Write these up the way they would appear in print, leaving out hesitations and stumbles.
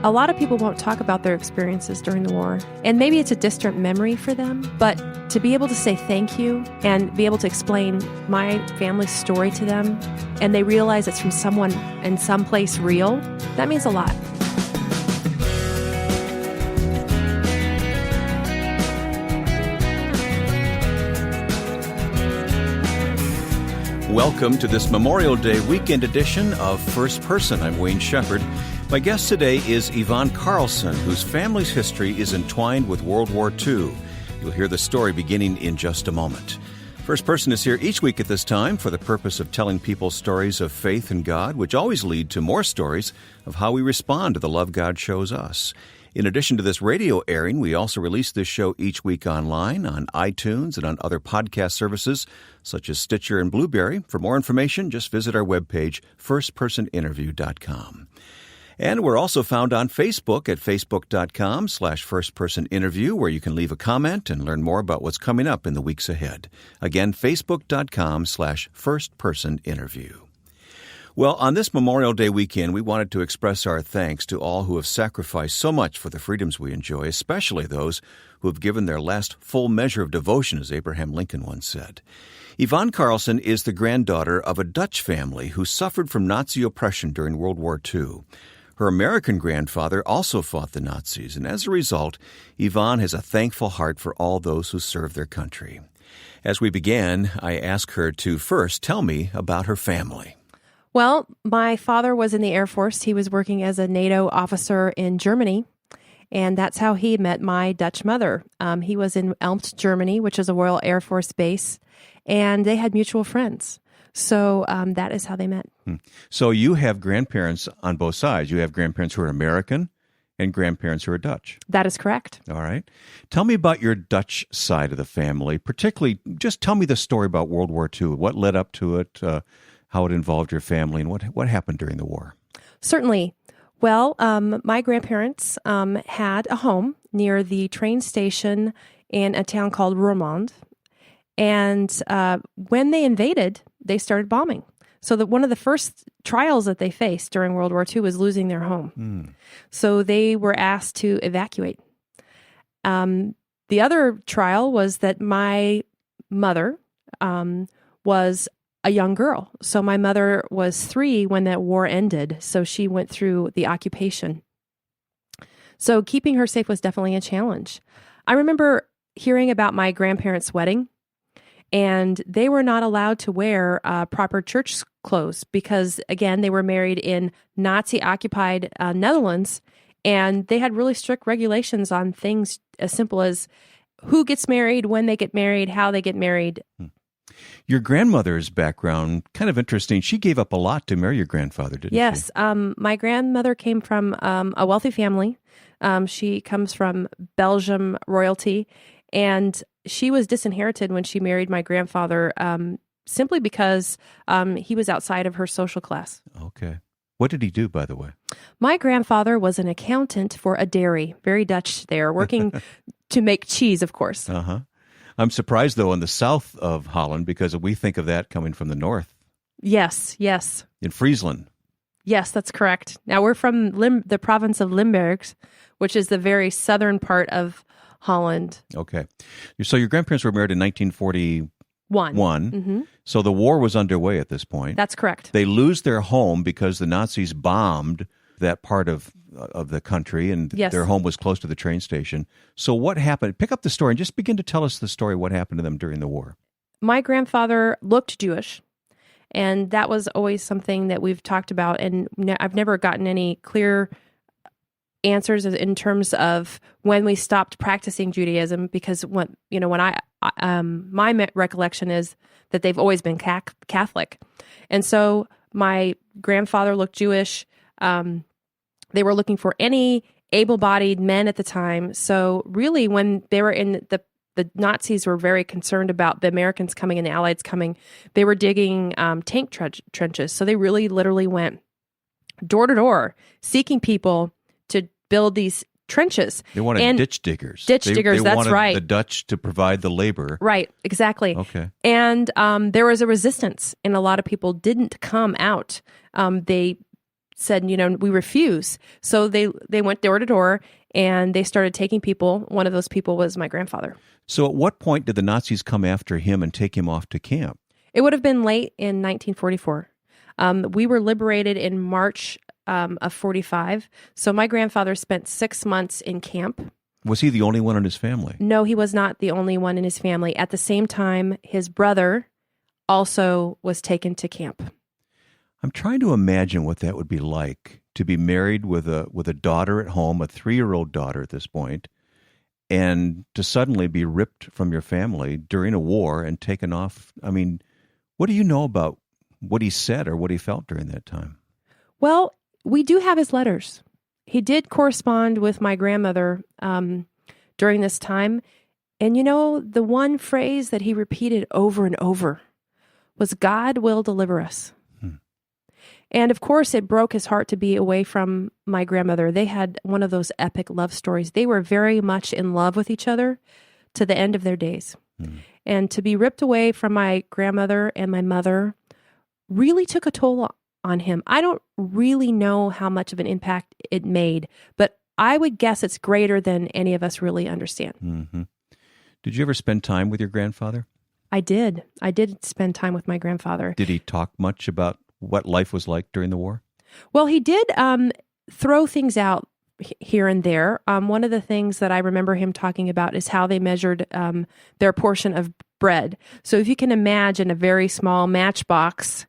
A lot of people won't talk about their experiences during the war, and maybe it's a distant memory for them, but to be able to say thank you and be able to explain my family's story to them, and they realize it's from someone in some place real, that means a lot. Welcome to this Memorial Day weekend edition of First Person. I'm Wayne Shepherd. My guest today is Yvonne Carlson, whose family's history is entwined with World War II. You'll hear the story beginning in just a moment. First Person is here each week at this time for the purpose of telling people stories of faith in God, which always lead to more stories of how we respond to the love God shows us. In addition to this radio airing, we also release this show each week online, on iTunes, and on other podcast services such as Stitcher and Blueberry. For more information, just visit our webpage, firstpersoninterview.com. And we're also found on Facebook at facebook.com/firstpersoninterview, where you can leave a comment and learn more about what's coming up in the weeks ahead. Again, facebook.com/firstpersoninterview. Well, on this Memorial Day weekend, we wanted to express our thanks to all who have sacrificed so much for the freedoms we enjoy, especially those who have given their last full measure of devotion, as Abraham Lincoln once said. Yvonne Carlson is the granddaughter of a Dutch family who suffered from Nazi oppression during World War II. Her American grandfather also fought the Nazis, and as a result, Yvonne has a thankful heart for all those who serve their country. As we began, I asked her to first tell me about her family. Well, my father was in the Air Force. He was working as a NATO officer in Germany, and that's how he met my Dutch mother. He was in Elmst, Germany, which is a Royal Air Force base, and they had mutual friends. So that is how they met. So you have grandparents on both sides. You have grandparents who are American and grandparents who are Dutch. That is correct. All right. Tell me about your Dutch side of the family, particularly just tell me the story about World War II. What led up to it, how it involved your family, and what happened during the war? Certainly. Well, my grandparents had a home near the train station in a town called Roermond. And when they invaded, they started bombing. So one of the first trials that they faced during World War II was losing their home. So they were asked to evacuate. The other trial was that my mother was a young girl. So my mother was 3 when that war ended. So she went through the occupation. So keeping her safe was definitely a challenge. I remember hearing about my grandparents' wedding, and they were not allowed to wear proper church clothes because, again, they were married in Nazi-occupied Netherlands, and they had really strict regulations on things as simple as who gets married, when they get married, how they get married. Your grandmother's background, kind of interesting. She gave up a lot to marry your grandfather, didn't she? Yes. My grandmother came from a wealthy family. She comes from Belgium royalty, and she was disinherited when she married my grandfather simply because he was outside of her social class. Okay. What did he do, by the way? My grandfather was an accountant for a dairy, very Dutch there, working to make cheese, of course. Uh-huh. I'm surprised, though, in the south of Holland, because we think of that coming from the north. Yes, yes. In Friesland. Yes, that's correct. Now, we're from the province of Limburg, which is the very southern part of Holland. Okay. So your grandparents were married in 1941. Mm-hmm. So the war was underway at this point. That's correct. They lose their home because the Nazis bombed that part of the country, and yes, their home was close to the train station. So what happened? Pick up the story and just begin to tell us the story, what happened to them during the war. My grandfather looked Jewish, and that was always something that we've talked about, and I've never gotten any clear answers in terms of when we stopped practicing Judaism, because my recollection is that they've always been Catholic. And so my grandfather looked Jewish. They were looking for any able-bodied men at the time. So really, when they were in the Nazis were very concerned about the Americans coming and the Allies coming, they were digging tank trenches. So they really literally went door to door seeking people to build these trenches. They wanted ditch diggers. Ditch diggers, that's wanted right. The Dutch to provide the labor. Right, exactly. Okay. And there was a resistance, and a lot of people didn't come out. They said, we refuse. So they went door to door and they started taking people. One of those people was my grandfather. So at what point did the Nazis come after him and take him off to camp? It would have been late in 1944. We were liberated in March of 45. So my grandfather spent 6 months in camp. Was he the only one in his family? No, he was not the only one in his family. At the same time, his brother also was taken to camp. I'm trying to imagine what that would be like to be married with a daughter at home, a 3-year-old daughter at this point, and to suddenly be ripped from your family during a war and taken off. I mean, what do you know about what he said or what he felt during that time? Well, we do have his letters. He did correspond with my grandmother during this time. And the one phrase that he repeated over and over was, "God will deliver us." And of course, it broke his heart to be away from my grandmother. They had one of those epic love stories. They were very much in love with each other to the end of their days. And to be ripped away from my grandmother and my mother really took a toll on him. I don't really know how much of an impact it made, but I would guess it's greater than any of us really understand. Mm-hmm. Did you ever spend time with your grandfather? I did. I did spend time with my grandfather. Did he talk much about what life was like during the war? Well, he did throw things out here and there. One of the things that I remember him talking about is how they measured their portion of bread. So if you can imagine a very small matchbox,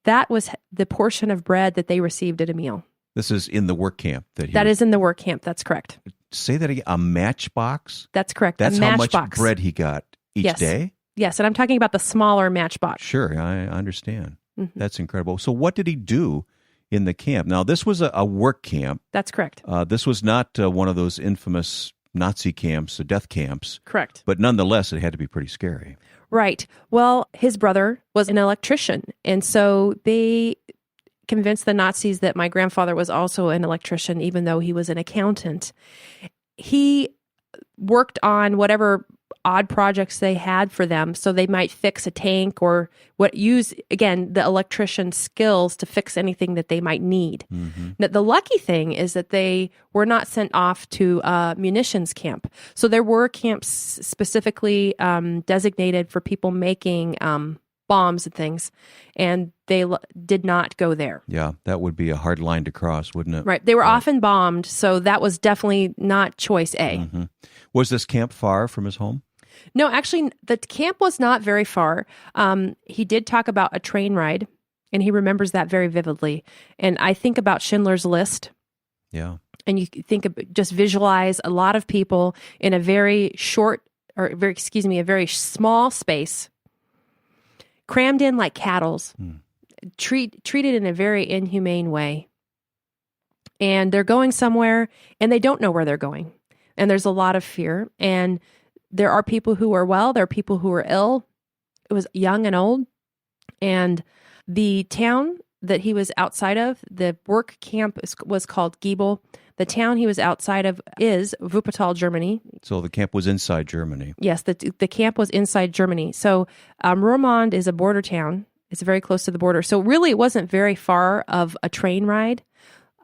that was the portion of bread that they received at a meal. This is in the work camp. That is in the work camp. That's correct. Say that again. A matchbox? That's correct. That's a how much matchbox. bread he got each day? Yes, and I'm talking about the smaller matchbox. Sure, I understand. Mm-hmm. That's incredible. So what did he do in the camp? Now, this was a work camp. That's correct. This was not one of those infamous Nazi camps, death camps. Correct. But nonetheless, it had to be pretty scary. Right. Well, his brother was an electrician, and so they convinced the Nazis that my grandfather was also an electrician, even though he was an accountant. He worked on whatever odd projects they had for them, so they might fix a tank or use again the electrician skills to fix anything that they might need. Mm-hmm. Now, the lucky thing is that they were not sent off to a munitions camp, so there were camps specifically designated for people making bombs and things, and they did not go there. Yeah, that would be a hard line to cross, wouldn't it? Right. They were often bombed, so that was definitely not choice A. Mm-hmm. Was this camp far from his home? No, actually, the camp was not very far. He did talk about a train ride, and he remembers that very vividly. And I think about Schindler's List. Yeah. And you think of, just visualize a lot of people in a very a very small space, crammed in like cattle, treated in a very inhumane way. And they're going somewhere, and they don't know where they're going. And there's a lot of fear. And there are people who are well. There are people who are ill. It was young and old. And the town that he was outside of, the work camp was called Giebel. The town he was outside of is Wuppertal, Germany. So the camp was inside Germany. Yes, the camp was inside Germany. So Roermond is a border town. It's very close to the border. So really it wasn't very far of a train ride.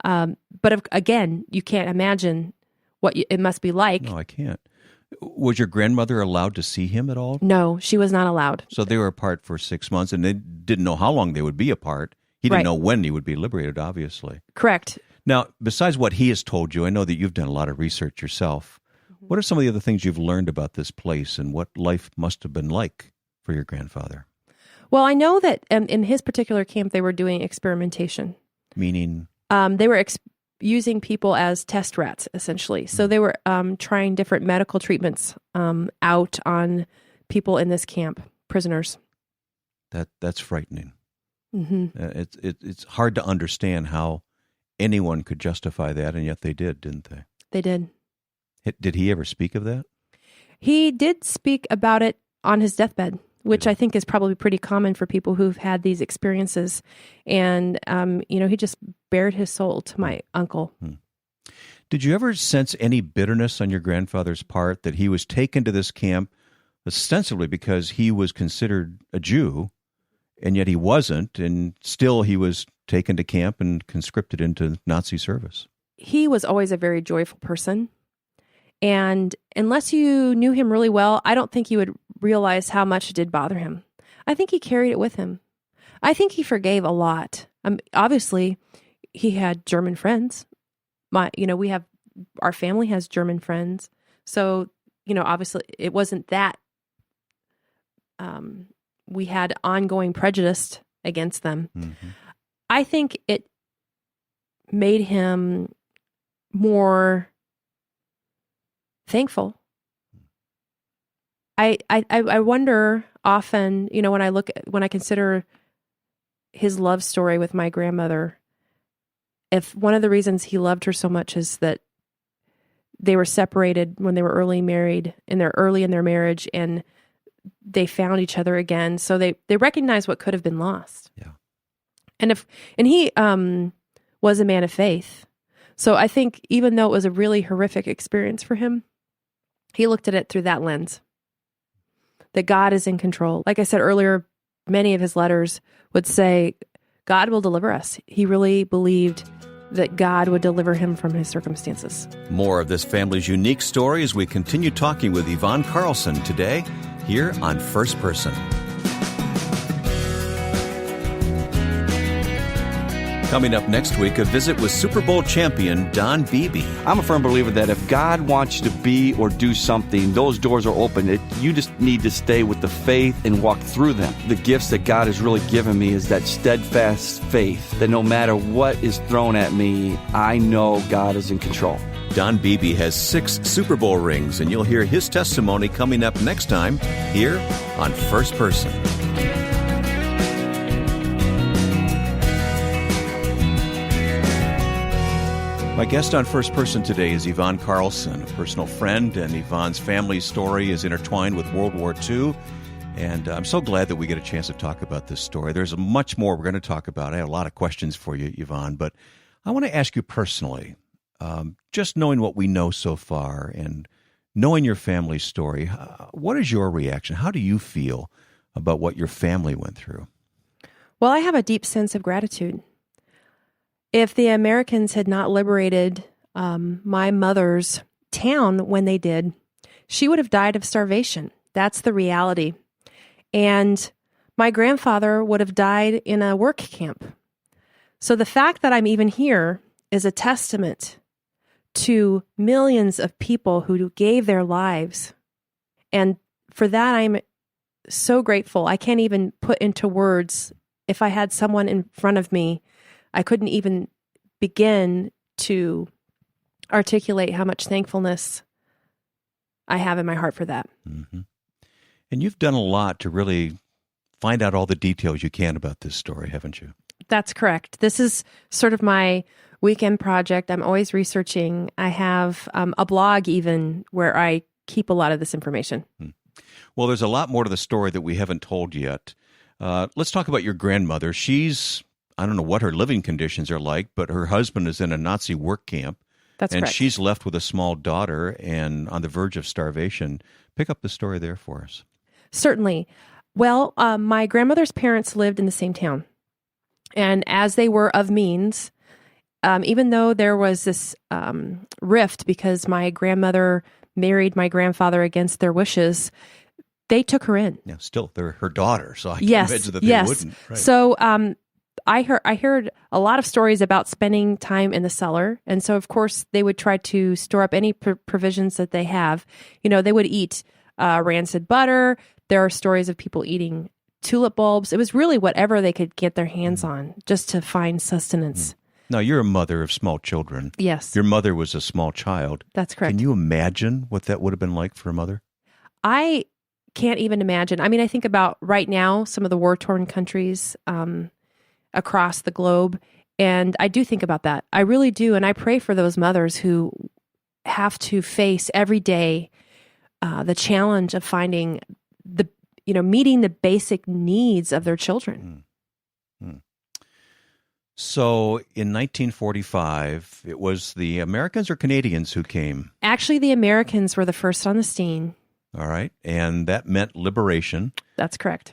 But again, you can't imagine what it must be like. No, I can't. Was your grandmother allowed to see him at all? No, she was not allowed. So they were apart for 6 months, and they didn't know how long they would be apart. He didn't know when he would be liberated, obviously. Correct. Now, besides what he has told you, I know that you've done a lot of research yourself. Mm-hmm. What are some of the other things you've learned about this place and what life must have been like for your grandfather? Well, I know that in his particular camp, they were doing experimentation. Meaning? They were using people as test rats, essentially. So they were trying different medical treatments out on people in this camp, prisoners. That's frightening. Mm-hmm. It's hard to understand how anyone could justify that, and yet they did, didn't they? They did. Did he ever speak of that? He did speak about it on his deathbed, which I think is probably pretty common for people who've had these experiences. And, he just bared his soul to my uncle. Did you ever sense any bitterness on your grandfather's part that he was taken to this camp ostensibly because he was considered a Jew, and yet he wasn't, and still he was taken to camp and conscripted into Nazi service. He was always a very joyful person. And unless you knew him really well, I don't think you would realize how much it did bother him. I think he carried it with him. I think he forgave a lot. Obviously, he had German friends. Our family has German friends. So, obviously it wasn't that we had ongoing prejudice against them. Mm-hmm. I think it made him more thankful. I wonder often, when I consider his love story with my grandmother, if one of the reasons he loved her so much is that they were separated when they were early in their marriage, and they found each other again. So they recognized what could have been lost. Yeah. And he was a man of faith. So I think even though it was a really horrific experience for him, he looked at it through that lens, that God is in control. Like I said earlier, many of his letters would say, God will deliver us. He really believed that God would deliver him from his circumstances. More of this family's unique story as we continue talking with Yvonne Carlson today here on First Person. Coming up next week, a visit with Super Bowl champion Don Beebe. I'm a firm believer that if God wants you to be or do something, those doors are open. You just need to stay with the faith and walk through them. The gifts that God has really given me is that steadfast faith that no matter what is thrown at me, I know God is in control. Don Beebe has 6 Super Bowl rings, and you'll hear his testimony coming up next time here on First Person. My guest on First Person today is Yvonne Carlson, a personal friend, and Yvonne's family story is intertwined with World War II. And I'm so glad that we get a chance to talk about this story. There's much more we're going to talk about. I have a lot of questions for you, Yvonne, but I want to ask you personally, just knowing what we know so far and knowing your family's story, what is your reaction? How do you feel about what your family went through? Well, I have a deep sense of gratitude. If the Americans had not liberated my mother's town when they did, she would have died of starvation. That's the reality. And my grandfather would have died in a work camp. So the fact that I'm even here is a testament to millions of people who gave their lives. And for that, I'm so grateful. I can't even put into words. If I had someone in front of me, I couldn't even begin to articulate how much thankfulness I have in my heart for that. Mm-hmm. And you've done a lot to really find out all the details you can about this story, haven't you? That's correct. This is sort of my weekend project. I'm always researching. I have a blog even where I keep a lot of this information. Well, there's a lot more to the story that we haven't told yet. Let's talk about your grandmother. I don't know what her living conditions are like, but her husband is in a Nazi work camp. That's correct. And she's left with a small daughter and on the verge of starvation. Pick up the story there for us. Certainly. Well, my grandmother's parents lived in the same town. And as they were of means, even though there was this rift because my grandmother married my grandfather against their wishes, they took her in. Yeah, still, they're her daughter, so I can't imagine that they wouldn't. Right. So I heard a lot of stories about spending time in the cellar. And so, of course, they would try to store up any provisions that they have. They would eat rancid butter. There are stories of people eating tulip bulbs. It was really whatever they could get their hands on just to find sustenance. Now, you're a mother of small children. Yes. Your mother was a small child. That's correct. Can you imagine what that would have been like for a mother? I can't even imagine. I mean, I think about right now, some of the war-torn countries across the globe, and I do think about that. I really do, and I pray for those mothers who have to face every day the challenge of finding meeting the basic needs of their children. So in 1945, it was the Americans or Canadians who came? Actually, the Americans were the first on the scene. All right. And that meant liberation. That's correct.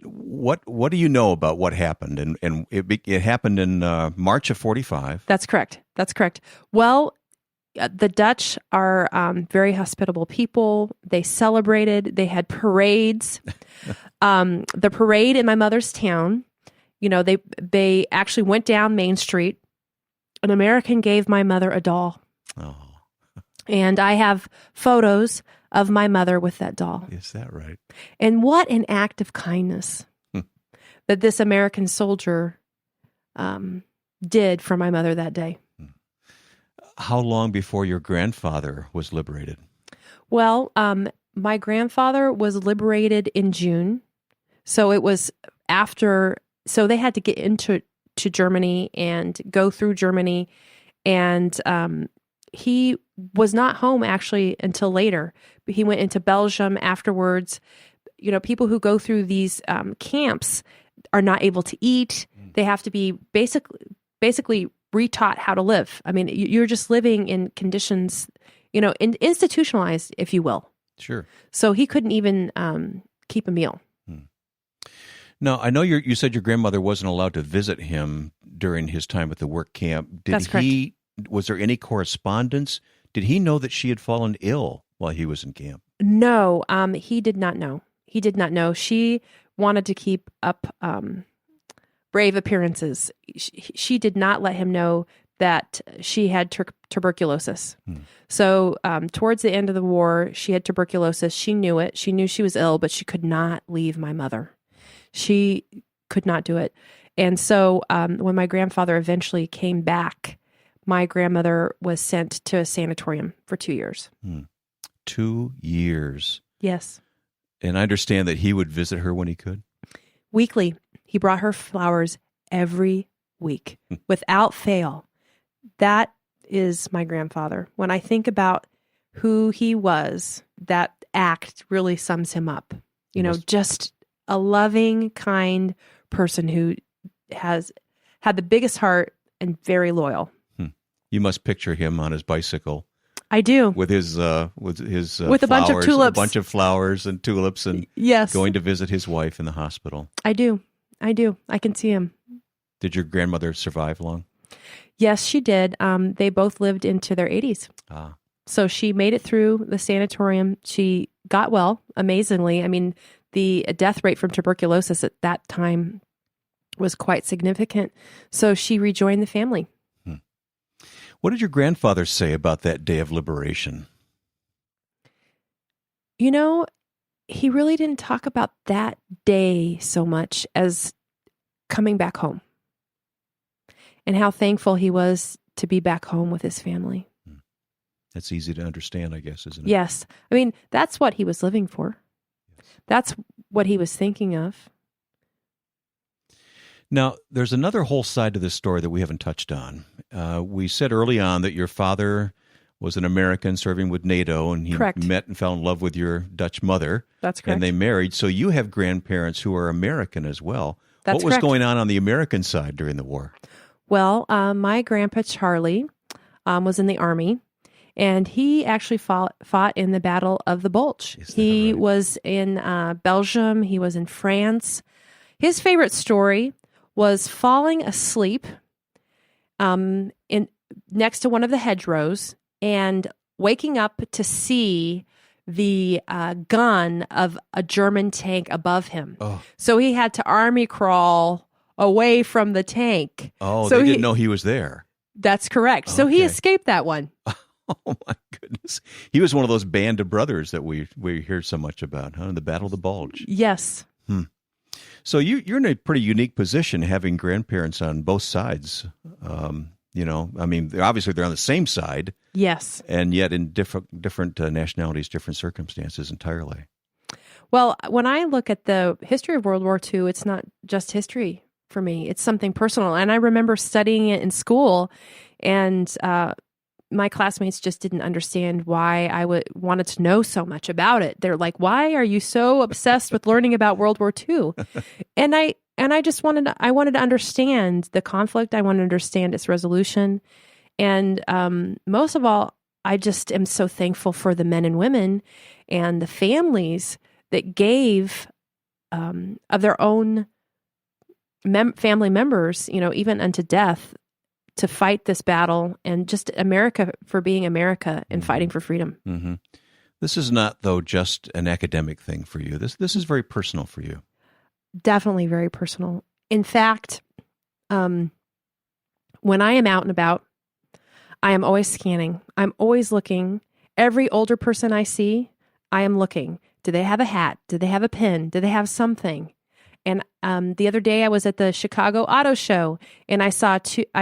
What do you know about what happened? And it happened in March of 45. That's correct. That's correct. Well, the Dutch are very hospitable people. They celebrated. They had parades. The parade in my mother's town, they actually went down Main Street. An American gave my mother a doll. Oh. And I have photos of my mother with that doll. Is that right? And what an act of kindness that this American soldier did for my mother that day. How long before your grandfather was liberated? Well, my grandfather was liberated in June. So it was after, so they had to get into Germany and go through Germany. And he was not home actually until later. He went into Belgium afterwards. People who go through these camps are not able to eat. They have to be basically retaught how to live. I mean, you're just living in conditions, institutionalized, if you will. Sure. So he couldn't even keep a meal. Now, I know you said your grandmother wasn't allowed to visit him during his time at the work camp. That's correct. Was there any correspondence? Did he know that she had fallen ill while he was in camp? No, he did not know. He did not know. She wanted to keep up brave appearances. She did not let him know that she had tuberculosis. So towards the end of the war, she had tuberculosis. She knew it. She knew she was ill, but she could not leave my mother. She could not do it. And so when my grandfather eventually came back, my grandmother was sent to a sanatorium for 2 years. 2 years. Yes. And I understand that he would visit her when he could? Weekly. He brought her flowers every week without fail. That is my grandfather. When I think about who he was, that act really sums him up. Just a loving, kind person who has had the biggest heart and very loyal. You must picture him on his bicycle. I do. With his with flowers, a bunch of tulips, a bunch of flowers and tulips, and yes, going to visit his wife in the hospital. I do. I can see him. Did your grandmother survive long? Yes, she did. They both lived into their 80s. So she made it through the sanatorium. She got well, amazingly. I mean, the death rate from tuberculosis at that time was quite significant. So she rejoined the family. What did your grandfather say about that day of liberation? He really didn't talk about that day so much as coming back home and how thankful he was to be back home with his family. That's easy to understand, I guess, isn't it? Yes. I mean, that's what he was living for. That's what he was thinking of. Now, there's another whole side to this story that we haven't touched on. We said early on that your father was an American serving with NATO, and he Correct. met and fell in love with your Dutch mother. That's correct. And they married. So you have grandparents who are American as well. That's what was correct. going on the American side during the war? Well, my grandpa Charlie was in the Army, and he actually fought in the Battle of the Bulge. He right? was in Belgium. He was in France. His favorite story was falling asleep next to one of the hedgerows and waking up to see the gun of a German tank above him. Oh. So he had to army crawl away from the tank. Oh, so they didn't know he was there. That's correct. So he escaped that one. Oh, my goodness. He was one of those band of brothers that we hear so much about, huh? The Battle of the Bulge. Yes. So you're in a pretty unique position having grandparents on both sides. I mean, obviously they're on the same side. Yes. And yet in different nationalities, different circumstances entirely. Well, when I look at the history of World War II, it's not just history for me. It's something personal. And I remember studying it in school, and my classmates just didn't understand why I wanted to know so much about it. They're like, "Why are you so obsessed with learning about World War II?" And I just wanted to understand the conflict. I wanted to understand its resolution. And most of all, I just am so thankful for the men and women and the families that gave of their own family members, even unto death, to fight this battle, and just America for being America and fighting for freedom. Mm-hmm. This is not, though, just an academic thing for you. This is very personal for you. Definitely very personal. In fact, when I am out and about, I am always scanning. I'm always looking. Every older person I see, I am looking. Do they have a hat? Do they have a pin? Do they have something? And the other day I was at the Chicago Auto Show, and I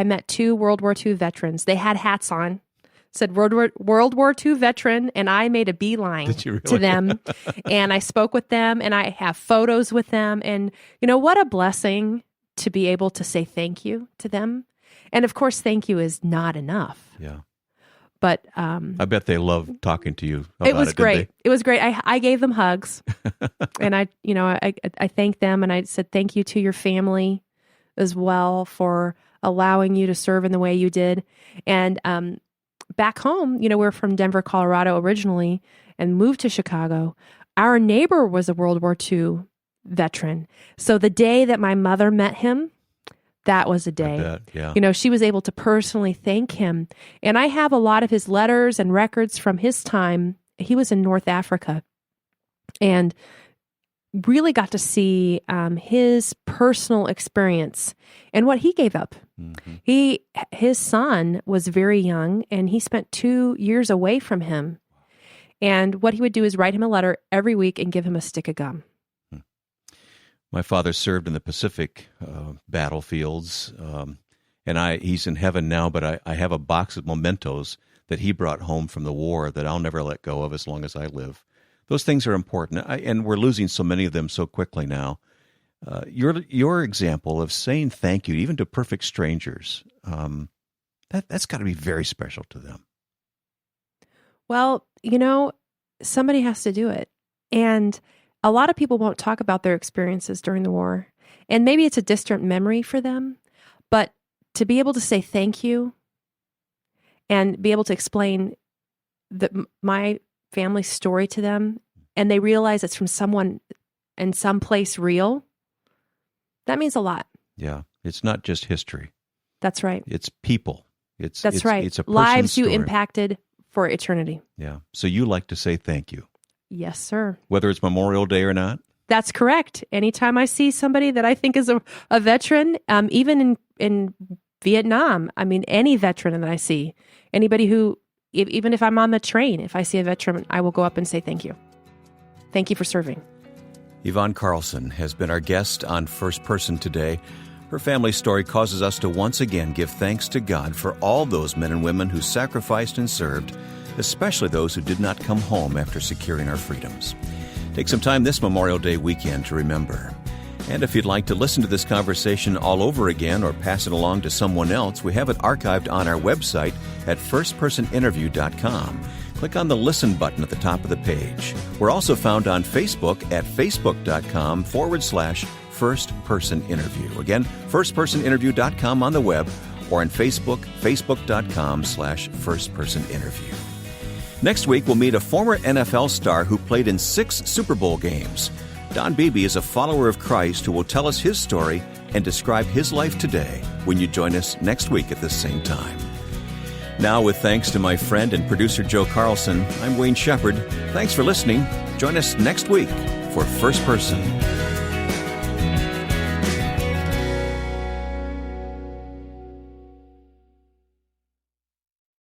met two World War II veterans. They had hats on, said World War II veteran, and I made a beeline to them. And I spoke with them, and I have photos with them. And what a blessing to be able to say thank you to them. And of course, thank you is not enough. Yeah. But I bet they loved talking to you about it. It was great. It was great. I gave them hugs, and I thanked them, and I said thank you to your family as well for allowing you to serve in the way you did. And back home, we're from Denver, Colorado originally, and moved to Chicago. Our neighbor was a World War II veteran, so the day that my mother met him, that was a day. I bet, yeah. She was able to personally thank him. And I have a lot of his letters and records from his time. He was in North Africa and really got to see his personal experience and what he gave up. Mm-hmm. His son was very young, and he spent 2 years away from him. And what he would do is write him a letter every week and give him a stick of gum. My father served in the Pacific battlefields, and he's in heaven now, but I have a box of mementos that he brought home from the war that I'll never let go of as long as I live. Those things are important, and we're losing so many of them so quickly now. Your example of saying thank you, even to perfect strangers, that's got to be very special to them. Well, somebody has to do it. And a lot of people won't talk about their experiences during the war, and maybe it's a distant memory for them, but to be able to say thank you and be able to explain my family's story to them, and they realize it's from someone in some place real, that means a lot. Yeah, it's not just history. That's right. It's people. That's right. It's a person's lives story. You impacted for eternity. Yeah. So you like to say thank you. Yes, sir. Whether it's Memorial Day or not? That's correct. Anytime I see somebody that I think is a veteran, even in Vietnam, any veteran that I see, anybody who, even if I'm on the train, if I see a veteran, I will go up and say thank you. Thank you for serving. Yvonne Carlson has been our guest on First Person today. Her family story causes us to once again give thanks to God for all those men and women who sacrificed and served, especially those who did not come home after securing our freedoms. Take some time this Memorial Day weekend to remember. And if you'd like to listen to this conversation all over again or pass it along to someone else, we have it archived on our website at firstpersoninterview.com. Click on the Listen button at the top of the page. We're also found on Facebook at facebook.com/firstpersoninterview. Again, firstpersoninterview.com on the web, or on Facebook, facebook.com/firstpersoninterview. Next week, we'll meet a former NFL star who played in 6 Super Bowl games. Don Beebe is a follower of Christ who will tell us his story and describe his life today when you join us next week at the same time. Now, with thanks to my friend and producer Joe Carlson, I'm Wayne Shepherd. Thanks for listening. Join us next week for First Person.